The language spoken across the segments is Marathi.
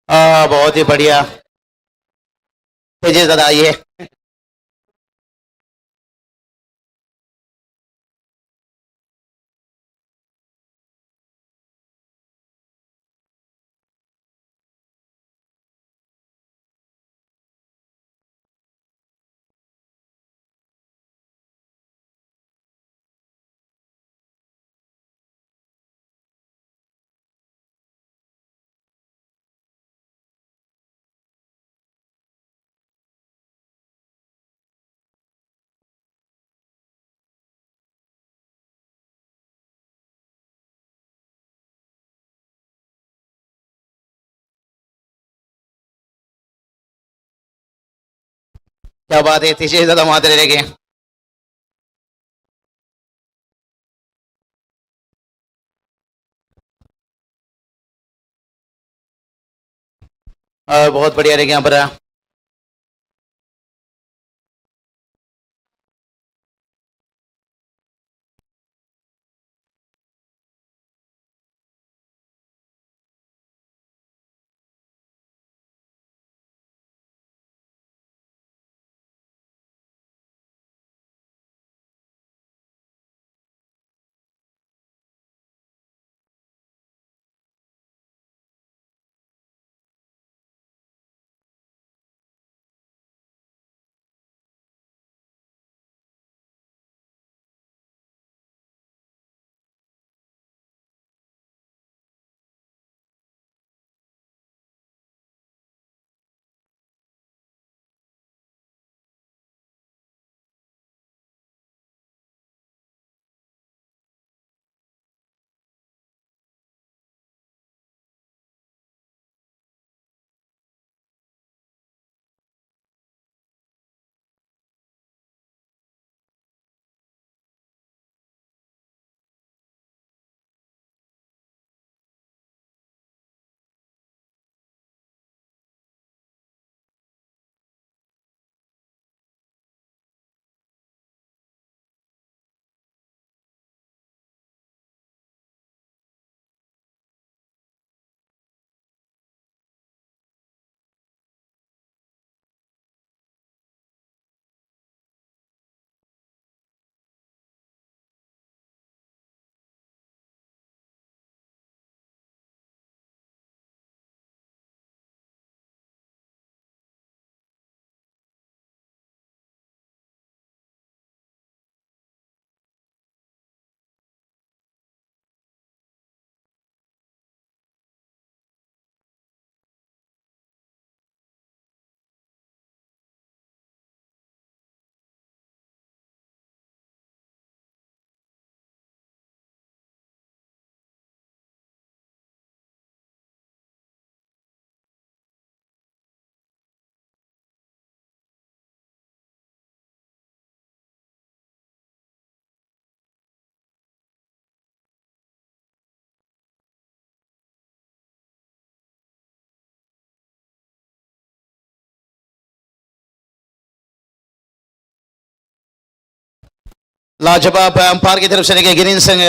बहुत ही बढ़िया। तेजी दादा आइए। क्या बात है, तेजी दादा मात्र रहेंगे। बहुत बढ़िया रहेंगे यहाँ पर। लाजवाब अंपायर की तरफ से रहेंगे गिरीन सिंह।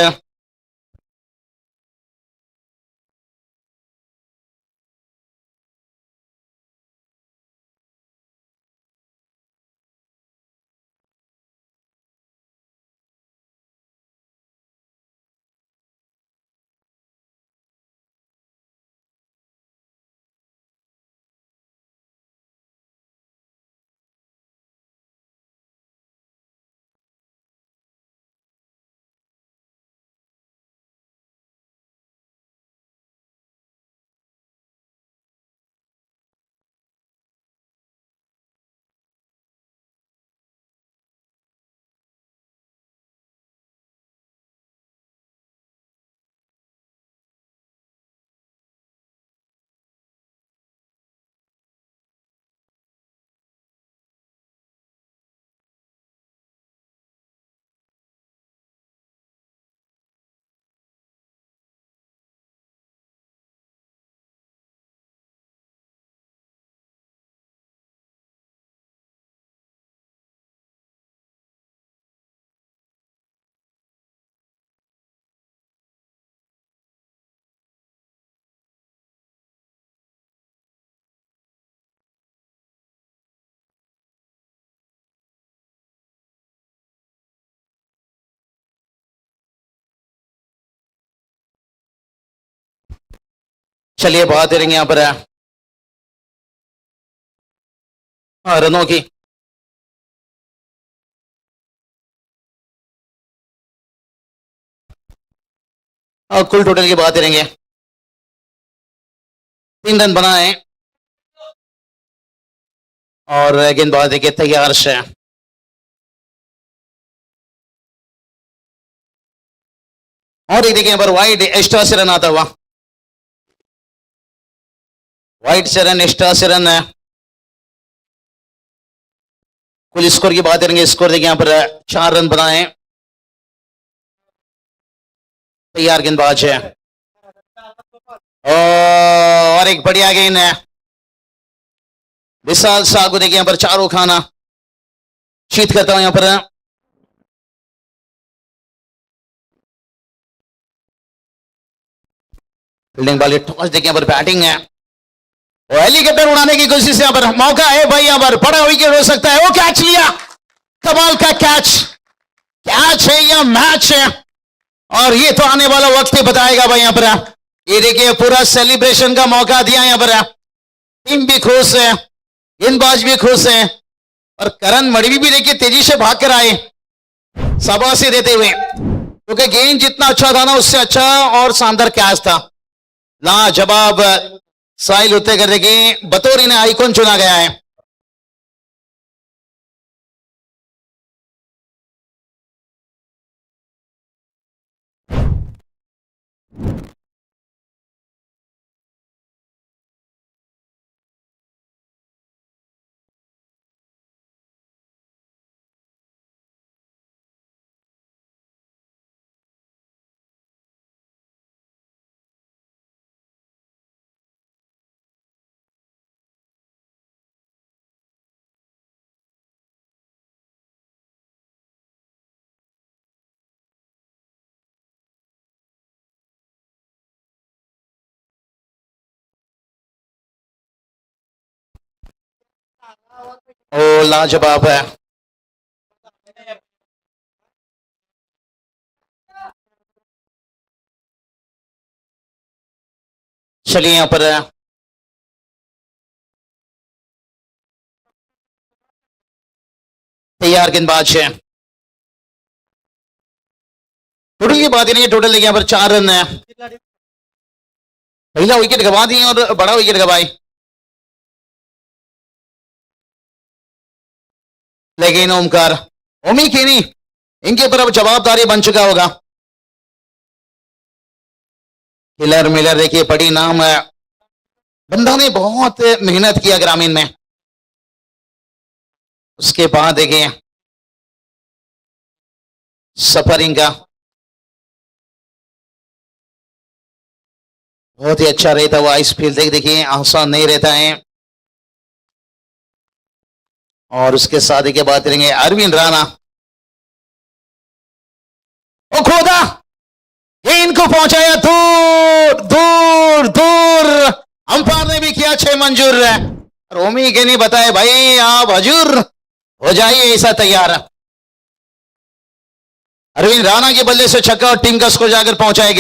चलिए बात करेंगे यहाँ पर रनों की। कुल टोटल की बात करेंगे। 3 रन बनाए और गेंदबाज देखिए तैयार से। और एक देखिए पर वाइड एक्स्ट्रा से रन आता हुआ, वाइड से रन, एक्स्ट्रा से रन है। कुल स्कोर की बात करेंगे। स्कोर देखिए यहाँ पर 4 रन बनाए, तैयार गेंदबाज है और एक बढ़िया गेंद है। विशाल सागु देखिए यहाँ पर चारों खाना शीत करता हूं यहाँ पर। फील्डिंग वाले टॉस देखिए यहाँ पर बैटिंग है और हेलीकॉप्टर उड़ाने की कोशिश यहाँ पर, मौका है भाई, यहाँ पर बड़ा विकेट हो सकता है। वो कैच लिया, कमाल का कैच, कैच है या मैच है, और ये तो आने वाला वक्त ही बताएगा भाई। यहाँ पर ये देखिए पूरा सेलिब्रेशन का मौका दिया यहाँ पर। टीम भी खुश है, गेंदबाज भी खुश है, और करण मड़वी भी देखिए तेजी से भाग कर आए शाबाशी देते हुए, क्योंकि गेंद जितना अच्छा था ना उससे अच्छा और शानदार कैच था। लाजवाब साहिल उत्तेकर देखिए बतौर इन्हें आइकॉन चुना गया है। ओ लाजवाब है। चलिए यहां पर तैयार गेंदबाज है। टोटल की बात नहीं है, टोटल देखिए यहां पर 4 रन है। पहला विकेट गवा दिए और बड़ा विकेट गवाई, लेकिन ओमकार ओमी की नहीं, इनके ऊपर अब जवाबदारी बन चुका होगा। किलर मिलर देखिए बड़ी नाम है, बंदा ने बहुत मेहनत किया ग्रामीण में, उसके बाद देखिए सफरिंग का बहुत ही अच्छा रहता हुआ। इस फील्ड देखिए आसान नहीं रहता है। और उसके साथ के बात करेंगे अरविंद राणा, ओ खोदा, ये इनको पहुंचाया दूर दूर दूर, अंपायर ने भी किया 6 मंजूर। रोमी के नहीं बताए भाई, आप हजूर हो जाइए ऐसा तैयार। अरविंद राणा के बल्ले से छक्का और टीम का स्कोर जाकर पहुंचाया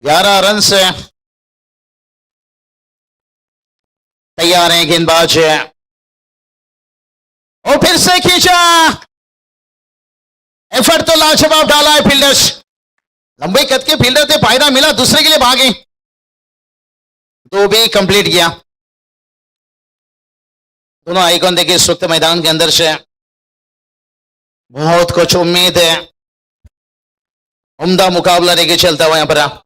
11 रन से। तैयार है गेंदबाज और फिर से खींचा, एफर्ट तो लाजवाब डाला है फील्डर्स, लंबे कद के फील्डर थे, फायदा मिला, दूसरे के लिए भागे, 2 भी कंप्लीट किया। दोनों आइकॉन देखिए इस वक्त मैदान के अंदर से बहुत कुछ उम्मीद है, उम्दा मुकाबला देखिए चलता हुआ यहां पर।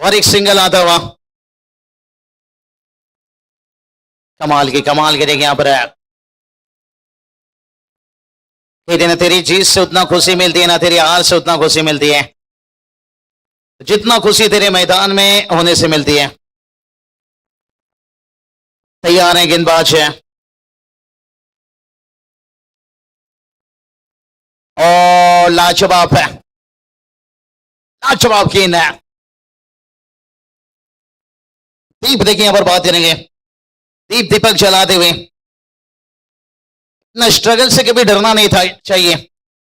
और एक सिंगल आता हुआ, कमाल की देखिए यहां पर है। ना तेरी जीत से उतना खुशी मिलती है, ना तेरी हार से उतना खुशी मिलती है, जितना खुशी तेरे मैदान में होने से मिलती है। तैयार है गेंदबाज है और लाजवाब है, लाजवाब गेंद है। दीप देखिए यहां पर बात करेंगे, दीप दीपक जलाते हुए, इतना स्ट्रगल से कभी डरना नहीं था चाहिए।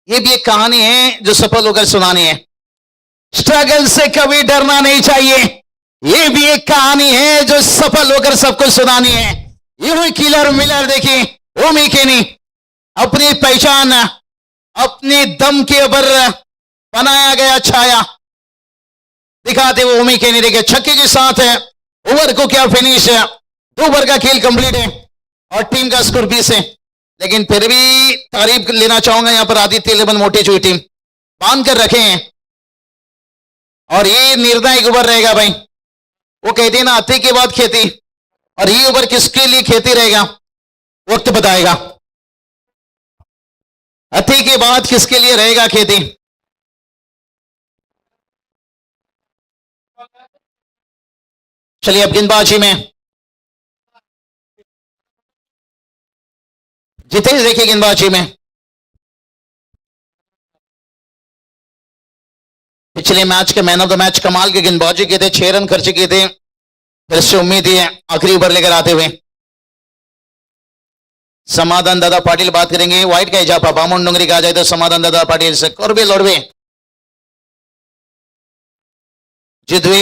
ये भी एक कहानी है जो सफल होकर सुनानी है। स्ट्रगल से कभी डरना नहीं चाहिए, ये भी एक कहानी है जो सफल होकर सबको सुनानी है। ये किलर मिलर देखिए, ओमी केनी अपनी पहचान अपने दम के ऊपर बनाया गया छाया दिखाते हुए ओमी केनी देखिए छक्के के साथ है। ओवर को क्या फिनिश है, 2 ओवर का खेल कंप्लीट है और टीम का स्कोर 20 है। लेकिन फिर भी तारीफ लेना चाहूंगा यहां पर आदित्य 11 मोटी चुई टीम बांध कर रखे हैं और ये निर्णायक ओवर रहेगा भाई। वो कहते हैं ना अति के बाद खेती, और ये ओवर किसके लिए खेती रहेगा वक्त बताएगा। अति के बाद किसके लिए रहेगा खेती। चलिए अब गेंदबाजी में जितेश देखिए गेंदबाजी में पिछले match K man of the match कमाल के गेंदबाजी किए थे, 6 रन खर्च किए थे। फिर से उम्मीद है आखिरी ओवर लेकर आते हुए समाधान दादा पाटिल बात करेंगे। व्हाइट का इजाफा बामन डोंगरी का आ जाए तो समाधान दादा पाटिल से कोरबे लोड़वे जिद्वे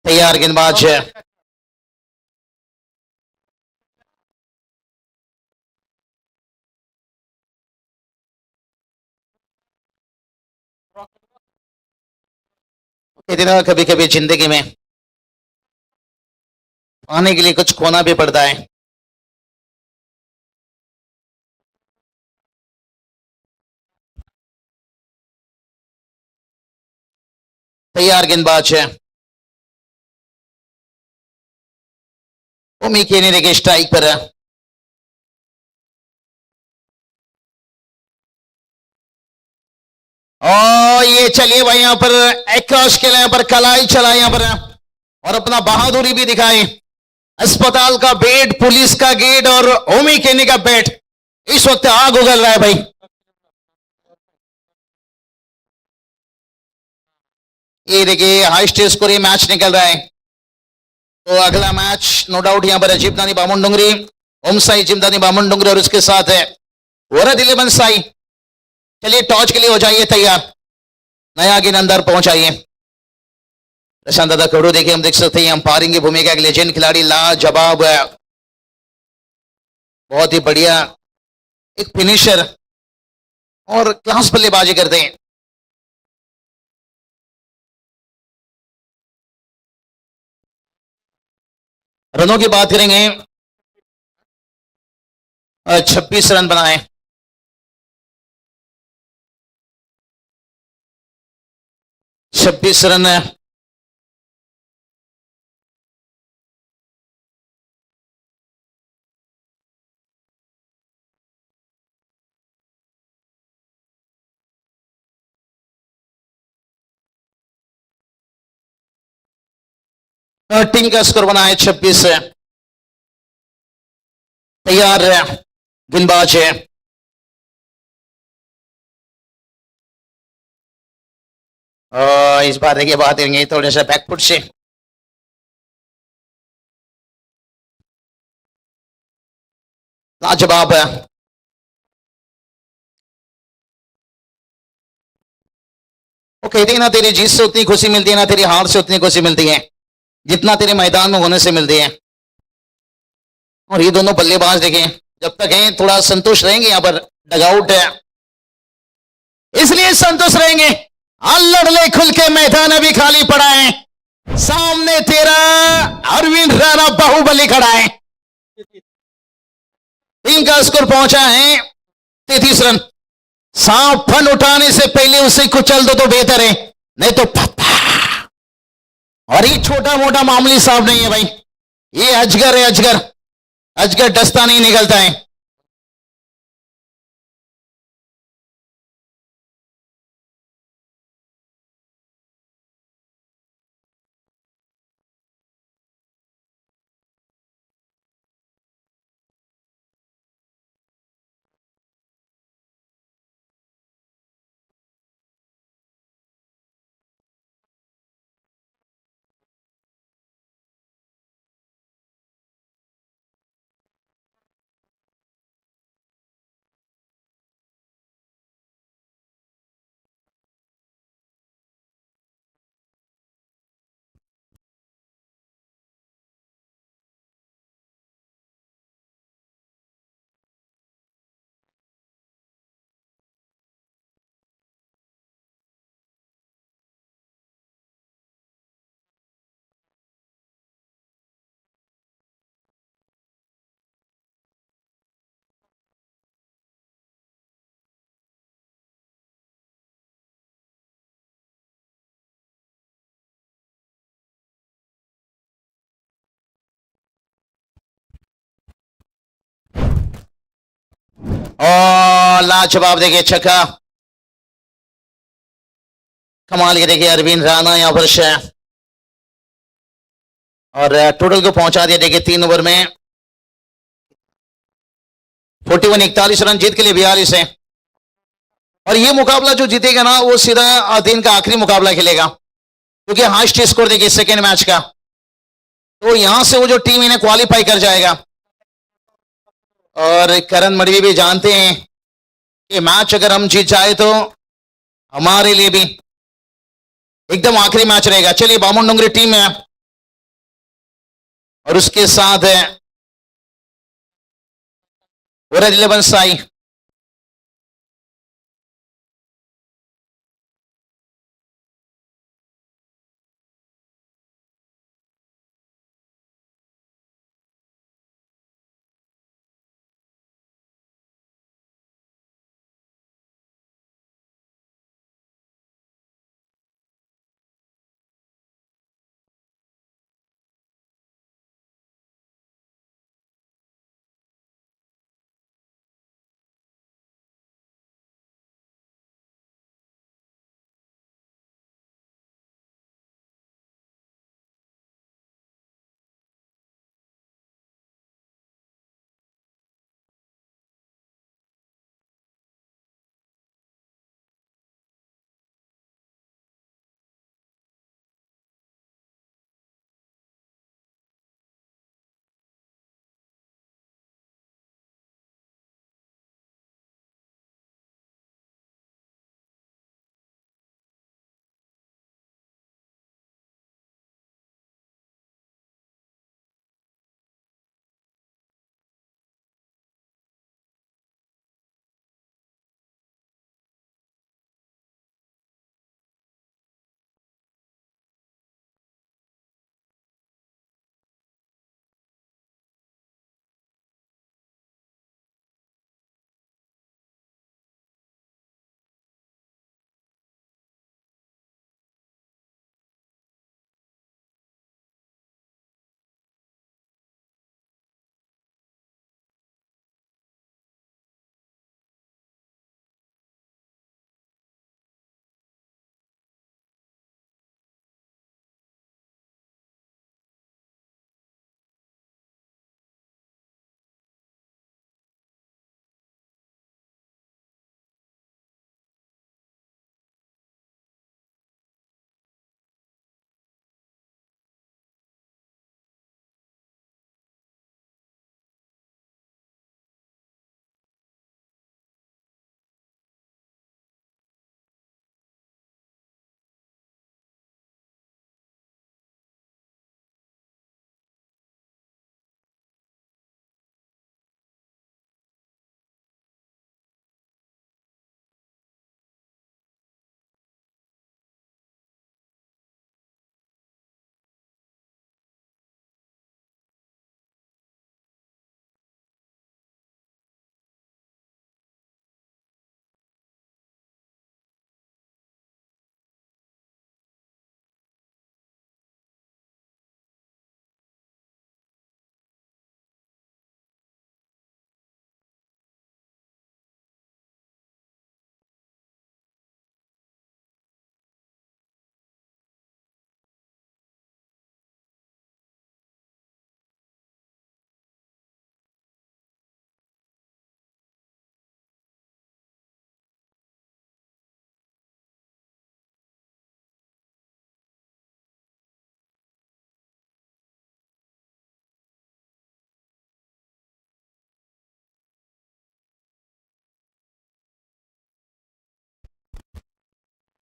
तैयार गेंदबाज है। कभी कभी जिंदगी में पाने के लिए कुछ खोना भी पड़ता है। तैयार गेंदबाज है उमी केनी देखिए स्ट्राइक पर है। और ये चलिए भाई यहां पर एक्रॉस खेला, यहां पर कलाई चला यहां पर और अपना बहादुरी भी दिखाई। अस्पताल का बेड, पुलिस का गेट और ओमी केनी का बेट इस वक्त आग उगल रहा है भाई। ये देखिए हाई स्टेज स्कोर ये मैच निकल रहा है। तो अगला मैच नो डाउट यहां पर है जिमदानी बामन डोंगरी, ओम साई जिमदानी बामन डोंगरी और उसके साथ है वरद 11 साई। चलिए टॉस के लिए हो जाइए तैयार, नया गेंद अंदर पहुंचाइए। प्रशांत दादा कड़ू देखिए हम देख सकते हैं अंपायरिंग की भूमिका एक लेजेंड खिलाड़ी लाजवाब है, बहुत ही बढ़िया एक फिनिशर और क्लास बल्लेबाजी करते हैं। रनों की बात करेंगे 26 रन बनाए। छब्बीस रन टीम का स्कोर बना है 26 है। तैयार गेंदबाज है इस बार देखिए बात करेंगे थोड़े से बैकफुट से। लाजवाब है, वो कहते हैं ना तेरी जीत से उतनी खुशी मिलती है ना तेरी हार से उतनी खुशी मिलती है जितना तेरे मैदान में होने से मिलती है। और ये दोनों बल्लेबाज देखें जब तक हैं थोड़ा संतुष्ट रहेंगे, यहाँ पर डगआउट है इसलिए संतुष्ट रहेंगे। लड़ ले खुल के मैदान अभी खाली पड़ा है, सामने तेरा अरविंद राणा बाहुबली खड़ा है। टीम का स्कोर पहुंचा है 33 रन। सांप फन उठाने से पहले उसे कुचल दो तो बेहतर है, नहीं तो और ये छोटा मोटा मामूली सांप नहीं है भाई, ये अजगर है अजगर। अजगर डसता नहीं निकलता है। लाजवाब देखिए छक्का, कमाल के देखिए अरविंद राणा यहां पर से, और टोटल को पहुंचा दिया देखिए 3 ओवर में 41 रन, जीत के लिए 42 है। और ये मुकाबला जो जीतेगा ना वो सीधा दिन का आखिरी मुकाबला खेलेगा, क्योंकि हाईएस्ट स्कोर देखिए सेकेंड मैच का, तो यहां से वो जो टीम इन्हें क्वालिफाई कर जाएगा। और करण मडवी भी जानते हैं कि मैच अगर हम जीत जाए तो हमारे लिए भी एकदम आखिरी मैच रहेगा। चलिए बामन डोंगरी टीम है और उसके साथ है ओरेंज 11 साई।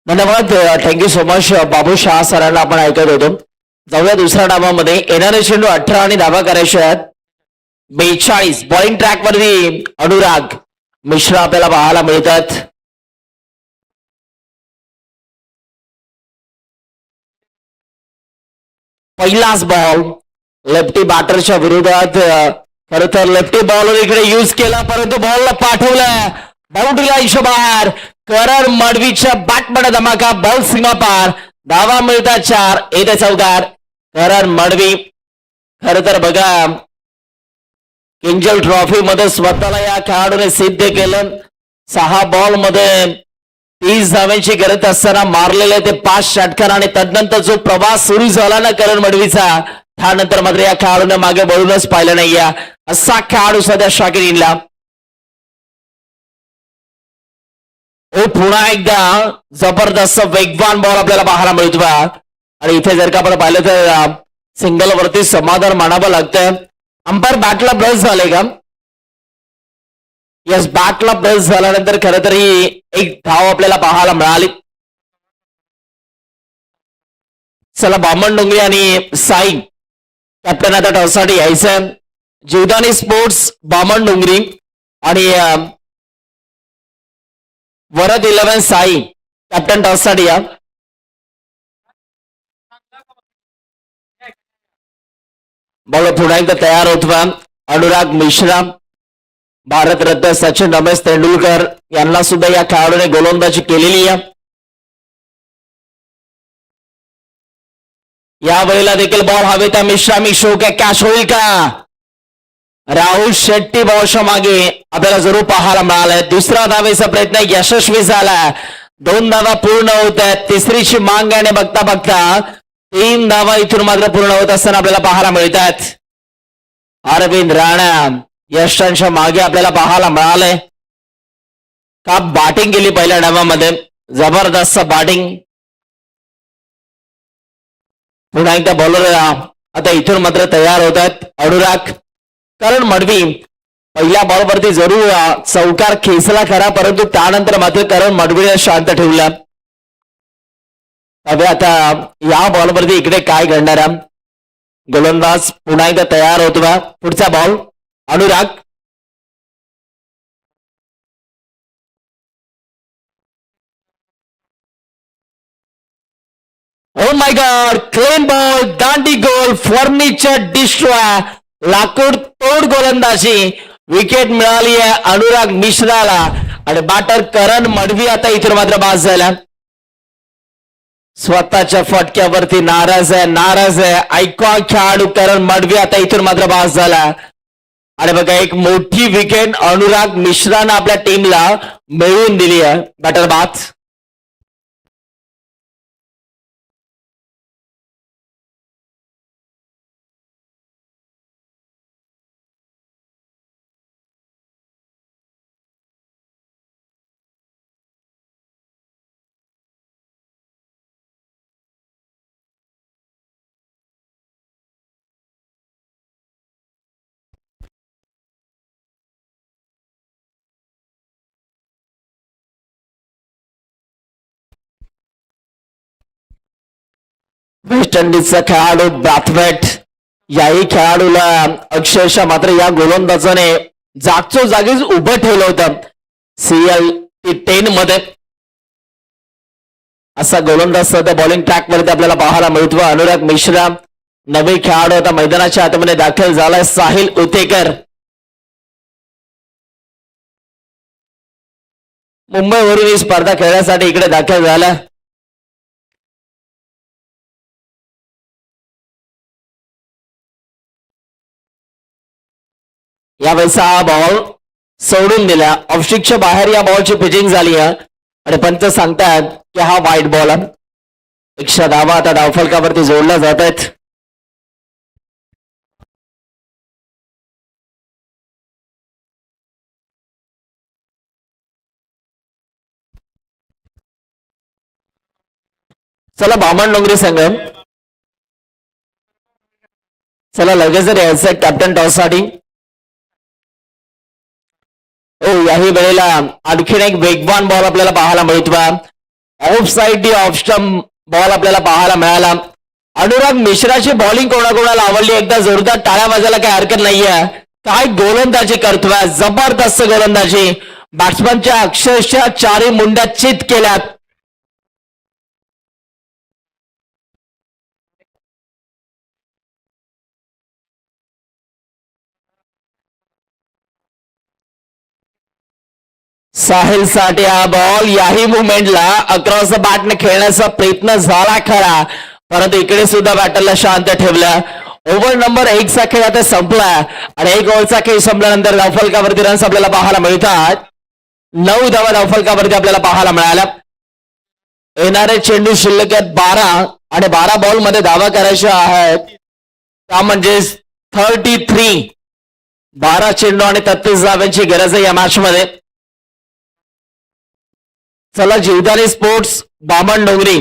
धन्यवाद, थँक्यू सो मच बाबू शाह सरांना आपण ऐकत होतो. जाऊया दुसऱ्या डावामध्ये. येणारे चेंडू 18 आणि धावा करायचे आहेत 42. बॉलिंग ट्रॅक वरती अनुराग मिश्रा आपल्याला पाहायला मिळतात. पहिलाच बॉल लेफ्टी बॅटरच्या विरोधात. खरं तर लेफ्टी बॉलर इकडे यूज केला, परंतु बॉलला पाठवलं बाउंड्रीला हिशोबार. करण मडवीच्या बॅटमध्ये धमाका, बॉल सीमा पार. धावा मिळतात 4. येते चौकार करण मडवी. खर तर बघा किंजल ट्रॉफी मध्ये स्वतःला या खेळाडूने सिद्ध केलं. 6 बॉल मध्ये 30 धावांची गरज असताना मारलेले ते 5 षटकार आणि तदनंतर जो प्रवास सुरू झाला ना करण मडवीचा त्यानंतर मात्र या खेळाडूने मागे वळूनच पाहिलं नाही असा खेळाडू सध्या शाकिर इनला पुन्हा एकदा जबरदस्त वेगवान बॉल आपल्याला पाहायला मिळतो आणि इथे जर का आपण पाहिलं तर सिंगल वरती समाधान मानावं लागतं अंपायर बॅटला ब्रश झाले का यस बॅटला ब्रश झाल्यानंतर खरं तरी एक धाव आपल्याला पाहायला मिळाली चला बामण डोंगरी आणि साई कॅप्टन आता टॉससाठी यायचं जीवदानी स्पोर्ट्स बामण डोंगरी आणि वरद 11 साई कॅप्टन टॉससाठी या बॉल पुन्हा एकदा तयार होतवा अनुराग मिश्रा भारतरत्न सचिन रमेश तेंडुलकर यांना सुद्धा या खेळाडूने गोलंदाजी केलेली आहे या वेळेला देखील बॉल हवेत मिश्रा शो काय कॅच होईल का राहुल शेट्टी बॉलच्या मागे आपल्याला जरूर पाहायला मिळालाय दुसरा धावेचा प्रयत्न यशस्वी झाला 2 धावा पूर्ण होत आहेत तिसरीची मांग आणि बघता बघता 3 धावा इथून मात्र पूर्ण होत असताना आपल्याला पाहायला मिळतात अरविंद राणा यशांच्या मागे आपल्याला पाहायला मिळालंय का बॅटिंग केली पहिल्या डावामध्ये जबरदस्त बॅटिंग पुन्हा एकदा बॉलर आता इथून मात्र तयार होत आहेत अनुराग करण मडवी पहिल्या बॉलवरती जरूर चौकार खेचला खरा परंतु त्यानंतर मात्र करण मडवीने शांत ठेवला હવે आता या बॉलवरती इकडे काय घडणार गोलंदाज पुन्हा एकदा तयार होतो पुढचा ball Anurag oh my God clean ball Dandi goal furniture destroy लाकूड तोड गोलंदाजी विकेट मिळाली आहे अनुराग मिश्राला आणि बॅटर करण मडवी आता इथून मात्र बाद झाला स्वतःच्या फटक्यावरती नाराज आहे आयकॉन खेळाडू करण मडवी आता इथून मात्र बाद झाला आणि बघा एक मोठी विकेट अनुराग मिश्रानं आपल्या टीमला मिळवून दिली आहे बॅटर बाद वेस्ट इंडिजचा खेळाडू ब्रॅथवेट याही खेळाडूला अक्षरशः मात्र या गोलंदाजाने जागचो जागीच उभं ठेवलं होतं CL10 मध्ये असा गोलंदाज सध्या बॉलिंग ट्रॅक वरती आपल्याला पाहायला मिळतो अनुराग मिश्रा नवे खेळाडू आता मैदानाच्या आतमध्ये दाखल झालाय साहिल उतेकर मुंबईवरून ही स्पर्धा खेळण्यासाठी इकडे दाखल झाला यावेळेस हा बॉल सोडून दिला ऑफस्टिकच्या बाहेर या बॉलची पिचिंग झाली आहे आणि पंच सांगतात की हा वाईट बॉल आहे 100 धावा आता डावफलकावरती जोडल्या जात आहेत चला बामण डोंगरी संघ चला लगेच यायचं कॅप्टन टॉस साठी याही वेळेला आणखीन एक वेगवान बॉल आपल्याला पाहायला मिळतो of side off stump ball आपल्याला पाहायला मिळाला अनुराग मिश्राची बॉलिंग कोणाकोणाला आवडली एकदा जोरदार टाळ्या वाजायला काही हरकत नाहीये काय गोलंदाजी करतोय जबरदस्त गोलंदाजी बॅट्समनच्या अक्षरशः 4 मुंड्या चित केल्यात साहिल साठी हा बॉल याही मुवमेंटला अक्रॉस द बॅटने खेळण्याचा प्रयत्न झाला खरा परंतु इकडे सुद्धा बॅटरला शांत ठेवलं ओव्हर नंबर 1 चा खेळ आता संपला आणि 1 ओव्हरचा खेळ संपल्यानंतर धावफलकावरती रन्स आपल्याला पाहायला मिळतात 9 धावा धावफलकावरती आपल्याला पाहायला मिळाल्या. येणारे चेंडू शिल्लक आहेत 12 आणि 12 बॉल मध्ये धावा करायच्या आहेत त्या म्हणजे 33. 12 चेंडू आणि 33 धाव्यांची गरज आहे या मॅच मध्ये. चला जीवदानी स्पोर्ट्स बामण डोंगरी,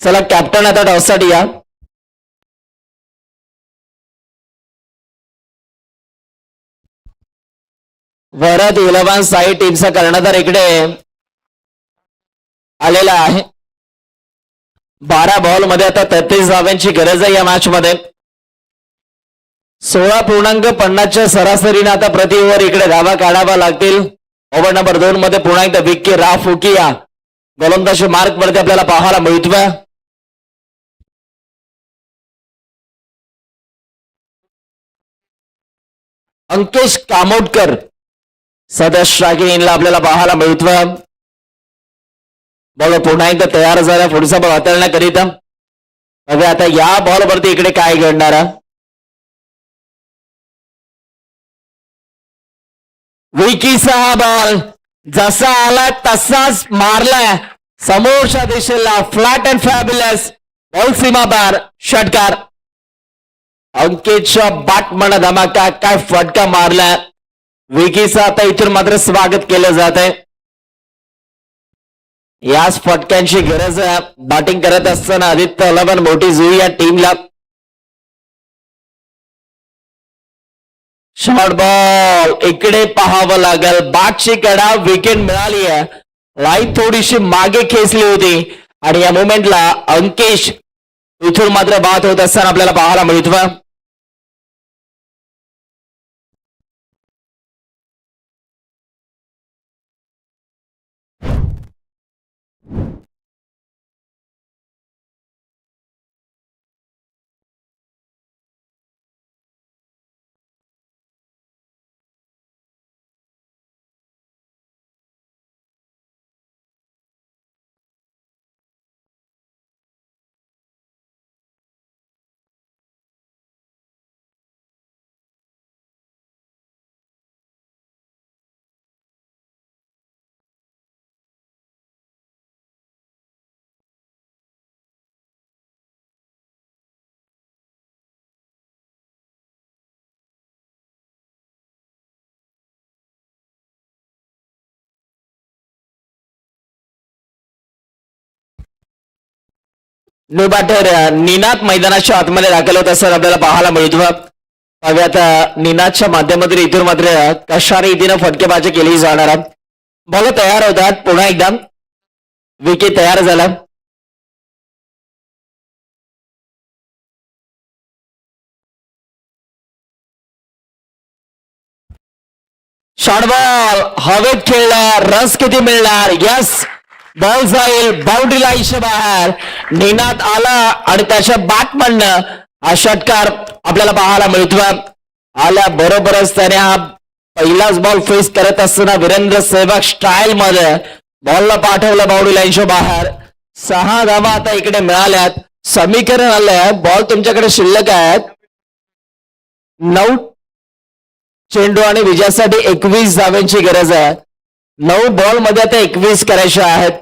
चला कॅप्टन आता टॉससाठी या. वरद 11 साई टीमचा कर्णधार इकडे आलेला आहे. 12 बॉल मध्ये आता 33 धाव्यांची गरज आहे या मॅच मध्ये. 16.50च्या सरासरीने आता प्रति ओव्हर इकडे धावा काढावा लागतील. ओव्हर नंबर 2 मध्ये पुन्हा एकदा विक्की राफुकिया गोलंदाजी मार्क वरती आपल्याला पाहायला मिळतोय. अंकेश कामोडकर सध्या स्ट्रायकिंग आपल्याला पाहायला मिळतोय. बॉल पुन्हा एकदा तयार झाला पुढचा बॉल हाताळण्याकरिता. अगदी आता या बॉलवरती इकडे काय घडणार आहे. विकीचा हा बॉल जसा आला तसाच मारलाय समोरच्या दिशेला. फ्लॅट अँड फॅब्युलस बॉल सीमा बार षटकार. अंकितच्या बॅटमन धमाका काय फटका मारलाय. विकीचं आता इथून मात्र स्वागत केलं जात आहे. याच फटक्यांची गरज आहे बॅटिंग करत असताना आदित्य 11 मोठी जुई या टीमला. शॉर्ट बॉल इकडे पाहावं लागेल. बॅटची कडा विकेट मिळाली आहे. लाईन थोडीशी मागे खेचली होती आणि या मोमेंटला अंकेश इथून मात्र बाद होत असताना आपल्याला पाहायला मिळतोय. नो बॅटर निनाद मैदानाच्या आतमध्ये दाखल होत असताना आपल्याला पाहायला मिळतो. आता निनादच्या माध्यमातून इथून मात्र कशा रीतीनं फटकेबाजी केली जाणार आहे. बॉल तयार होतात पुन्हा एकदा. विकेट तयार झाला. शॉर्ट बॉल हवेत खेळला. रस किती मिळणार. यस बॉल जाईल बाउंड्रीला इशे बाहेर. निनाद आला आणि त्याच्या बॅटमननं हा षटकार आपल्याला पाहायला मिळतोय. आल्या बरोबरच त्याने हा पहिलाच बॉल फेस करत असताना वीरेंद्र सेहवाग स्टाईल मध्ये बॉलला पाठवलं बाउंड्री लाईनच्या बाहेर. 6 धावा आता इकडे मिळाल्यात. समीकरण आलंय बॉल तुमच्याकडे शिल्लक आहेत 9 चेंडू आणि विजयासाठी 21 धाव्यांची गरज आहे. 9 बॉल मध्ये आता 21 करायचे आहेत.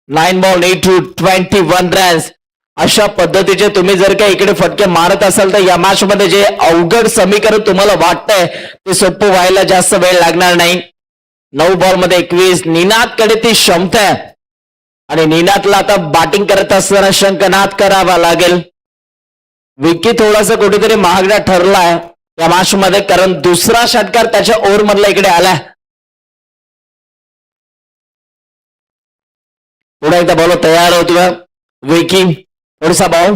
9 बॉल नीड टू 21 रन्स. अशा पद्धतीचे तुम्ही जर का इकडे फटके मारत असाल तर या मॅच मध्ये जे अवघड समीकरण तुम्हाला वाटतंय ते सोपं व्हायला जास्त वेळ लागणार नाही. 9 बॉल मध्ये 21. निनादकडे ती क्षमता आहे आणि निनादला आता बॅटिंग करत असताना शंकनाद करावा लागेल. विकी थोडासा कुठेतरी महागडा ठरलाय या मॅच मध्ये कारण दुसरा षटकार त्याच्या ओव्हर मधला इकडे आलाय. पुढे एकदा बॉल तयार होतोय. विकी थोडासा बॉल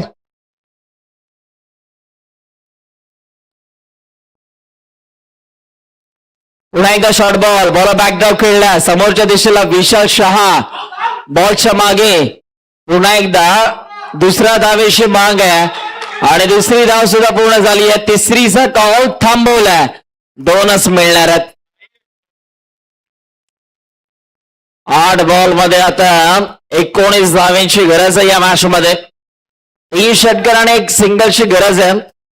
पुन्हा एकदा शॉर्ट बॉल. बॉल बॅकड्रॉप खेळला समोरच्या दिशेला. विशाल शहा बॉलच्या मागे. पुन्हा एकदा दुसऱ्या धावेशी माग आहे आणि दुसरी धाव सुद्धा पूर्ण झाली आहे. तिसरीचा कॉल थांबवलाय. 2च मिळणार आहेत. 8 बॉल मध्ये आता 19 धाव्यांची गरज आहे या मॅच मध्ये. 3 षटकार आणि 1 सिंगलची गरज आहे.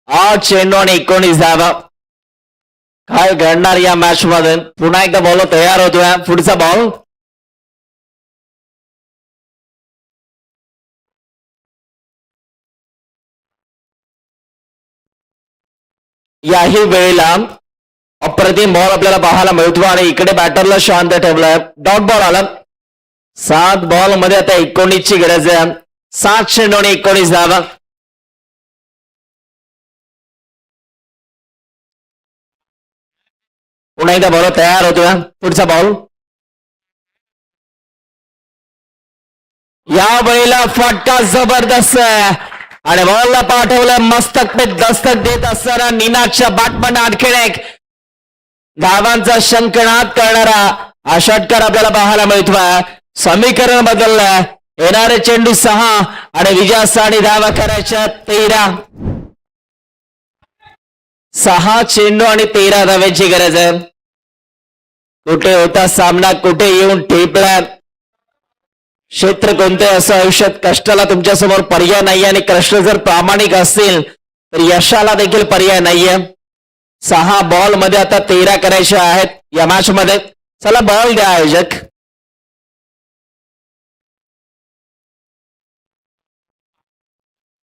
8 चेंडू आणि 19 धावा. काय घडणार या मॅच मध्ये पुन्हा एकदा बॉल तयार होतोय पुढचा बॉल याही वेळेला अप्रतिम बॉल आपल्याला पाहायला मिळतो आणि इकडे बॅटरला शांत ठेवलाय डॉट बॉल आला 7 बॉल मध्ये आता 19 ची गरज आहे 7 चेंडू आणि 19 धावा पुन्हा एकदा बॉल तयार होतोय पुढचा बॉल या वेळेला फटका जबरदस्त आहे आणि बॉलला पाठवलं मस्तक पे दस्तक देत असताना निनादच्या बॅटमन आणखीन एक धावांचा शंखनाद करणारा हा षटकार आपल्याला पाहायला मिळतोय समीकरण बदललंय येणारे चेंडू 6 आणि विजयासाठी धावा करायच्या 13 6 चेंडू आणि 13 धाव्यांची गरज आहे कुठे होता सामना कुठे येऊन ठेपला क्षेत्र कोणते असं आयुष्यात कष्टाला तुमच्या समोर पर्याय नाहीये आणि कष्ट जर प्रामाणिक असतील तर यशाला देखील पर्याय नाहीये 6 बॉल मध्ये आता 13 करायचे आहेत या मॅच मध्ये चला बॉल द्या आयोजक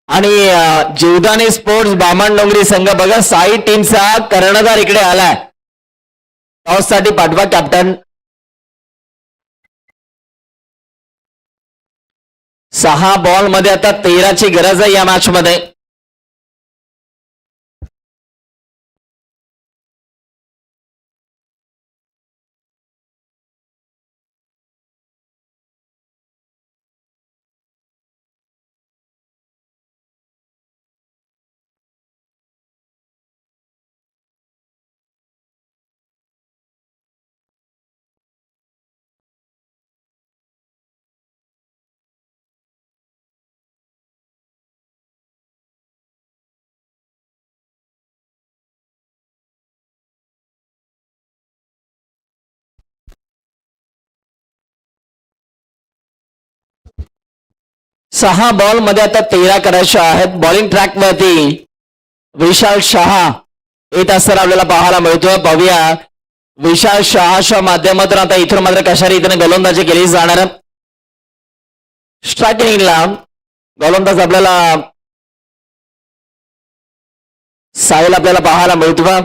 आणि जीवदानी स्पोर्ट्स बामणडोंगरी संघ बघा साई टीमचा कर्णधार इकडे आलाय टॉस साठी पाठवा कॅप्टन 6 बॉल मध्ये आता 13 ची गरज आहे या मॅच मध्ये सहा बॉल मध्ये आता 13 करायचे आहेत बॉलिंग ट्रॅक वरती विशाल शहा येत असताना आपल्याला पाहायला मिळतोय पाहूया विशाल शहाच्या माध्यमातून आता इथून मात्र कशा रीतीने गोलंदाजी केली जाणार स्ट्रायकिंगला गोलंदाज आपल्याला साहिल आपल्याला पाहायला मिळतोय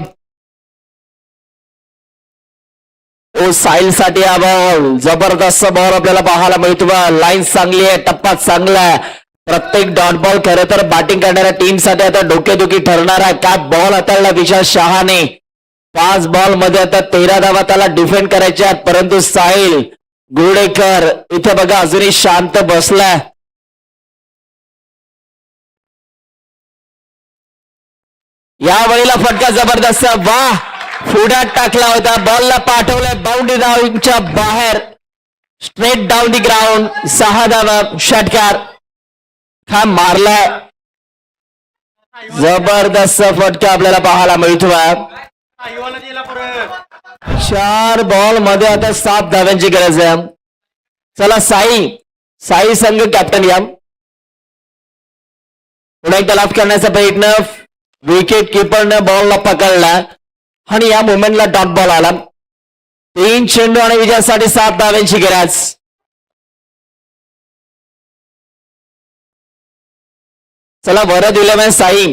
साहिल साठी हा बॉल जबरदस्त बॉल आपल्याला पाहायला मिळतो लाईन चांगली आहे टप्पा चांगला आहे प्रत्येक डॉट बॉल खरं तर बॅटिंग करणाऱ्या टीम साठी आता डोकेदुखी ठरणार आहे काय बॉल हाताळला विशाल शहाने 5 बॉल मध्ये आता 13 धावा त्याला डिफेंड करायच्या आहेत परंतु साहिल गुडेकर इथे बघा अजूनही शांत बसलाय या वेळेला फटका जबरदस्त वाह पुढ्यात टाकला होता बॉलला पाठवलाय बाउंड्री लाईनच्या बाहेर स्ट्रेट डाऊन दी ग्राउंड 6 धावा षटकार हा मारलाय जबरदस्त फटका आपल्याला पाहायला मिळतोय 4 बॉल मध्ये आता 7 धाव्यांची गरज आहे चला साई संघ कॅप्टन या पुन्हा एकदा लाफ करण्याचा प्रयत्न विकेट किपरने बॉलला पकडला आणि या मोमेंटला डॉट बॉल आला 3 चेंडू आणि विजयासाठी 7 धाव्यांची गरज चला वर दिलं साई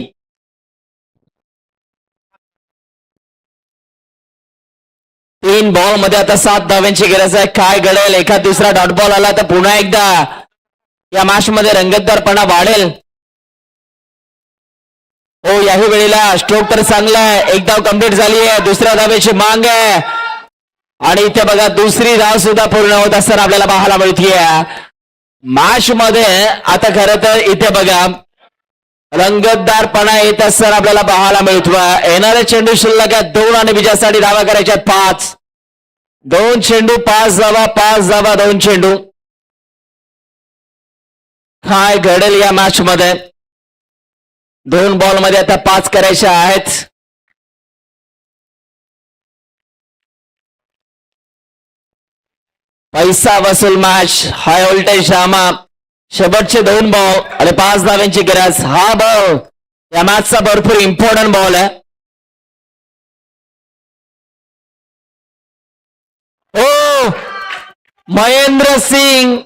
3 बॉल मध्ये आता 7 धाव्यांची गरज आहे काय घडेल एखाद दुसरा डॉट बॉल आला तर पुन्हा एकदा या मॅच मध्ये रंगतदारपणा वाढेल हो याही वेळेला स्ट्रोक तर चांगला आहे एक धाव कंप्लीट झाली आहे दुसऱ्या धावेची मांग आहे आणि इथे बघा दुसरी धाव सुद्धा पूर्ण होत असताना आपल्याला पाहायला मिळतीये मॅच मध्ये आता खरं तर इथे बघा रंगतदारपणा येत असताना आपल्याला पाहायला मिळतोय येणारे चेंडू शिल्लक आहे 2 आणि विजयासाठी धावा करायच्या 5 2 चेंडू 5 धावा 5 धावा 2 चेंडू काय घडेल या मॅच मध्ये 2 बॉल मध्ये आता 5 करायच्या आहेत पैसा वसूल मॅच हाय व्होल्टेज ड्रामा शेवटचे 2 बॉल आणि 5 धाव्यांची गरज हा बॉल या मॅचचा भरपूर इम्पॉर्टंट बॉल आहे महेंद्र सिंग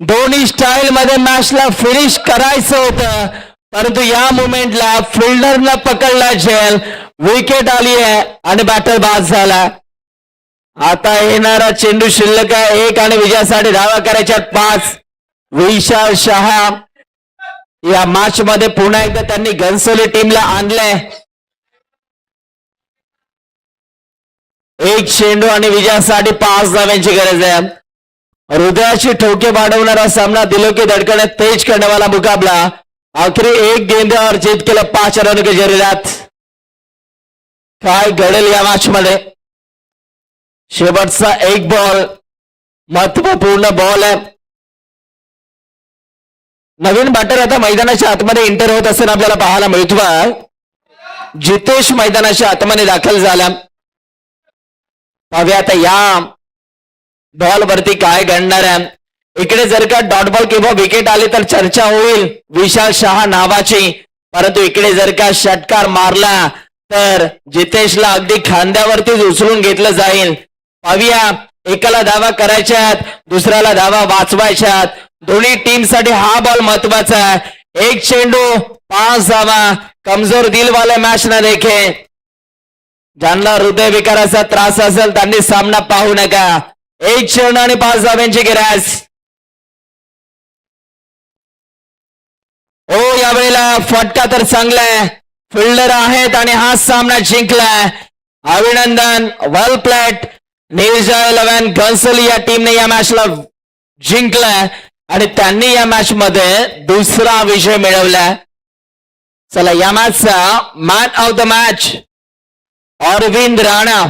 दोन्ही स्टाईल मध्ये मॅचला फिनिश करायचं होतं, परंतु या मुमेंटला फिल्डरनं पकडला झेल, विकेट आली आहे आणि बॅटर बाद झाला. आता येणारा चेंडू शिल्लक आहे 1 आणि विजयासाठी धावा करायच्या 5. विशाल शहा या मॅच मध्ये पुन्हा एकदा त्यांनी घनसोली टीमला आणलंय. 1 चेंडू आणि विजयासाठी 5 धाव्यांची गरज आहे. हृदयाची ठोके वाढवणारा सामना, दिलों की धड़कने तेज करने वाला मुकाबला. आखिरी 1 गेंद और जीत के लिए 5 रनों की जरूरत. काय घडेल या मॅच मध्ये? शेवटचा 1 बॉल महत्वपूर्ण बॉल आहे. नवीन बॅटर आता मैदानाच्या आतमध्ये एंटर होत असताना आपल्याला पाहायला मिळतोय. जितेश मैदानाच्या आतमध्ये दाखल झाला. पाहूया आता या बॉल वरती काय घडणार आहे. इकडे जर का डॉट बॉल किंवा विकेट आले तर चर्चा होईल विशाल शहा नावाची, परंतु इकडे जर का षटकार मारला तर जितेशला अगदी खांद्यावरतीच उचलून घेतलं जाईल. पाहूया, एकाला धावा करायच्यात, दुसऱ्याला धावा वाचवायच्यात. दोन्ही टीमसाठी हा बॉल महत्वाचा आहे. 1 चेंडू 5 धावा. कमजोर दिल वाले मॅच न देखे. ज्यांना हृदय विकाराचा त्रास असेल त्यांनी सामना पाहू नका. 1 चेंडू आणि 5 धाव्यांची गरज. ओ यावेळेला फटका तर चांगलाय, फिल्डर आहेत आणि हा सामना जिंकलाय. अभिनंदन, वेल प्लेड. निळजा 11 घनसोली या टीमने या मॅचला जिंकलाय आणि त्यांनी या मॅच मध्ये 2रा विजय मिळवलाय. चला, या मॅचचा man of the match Arvind Rana.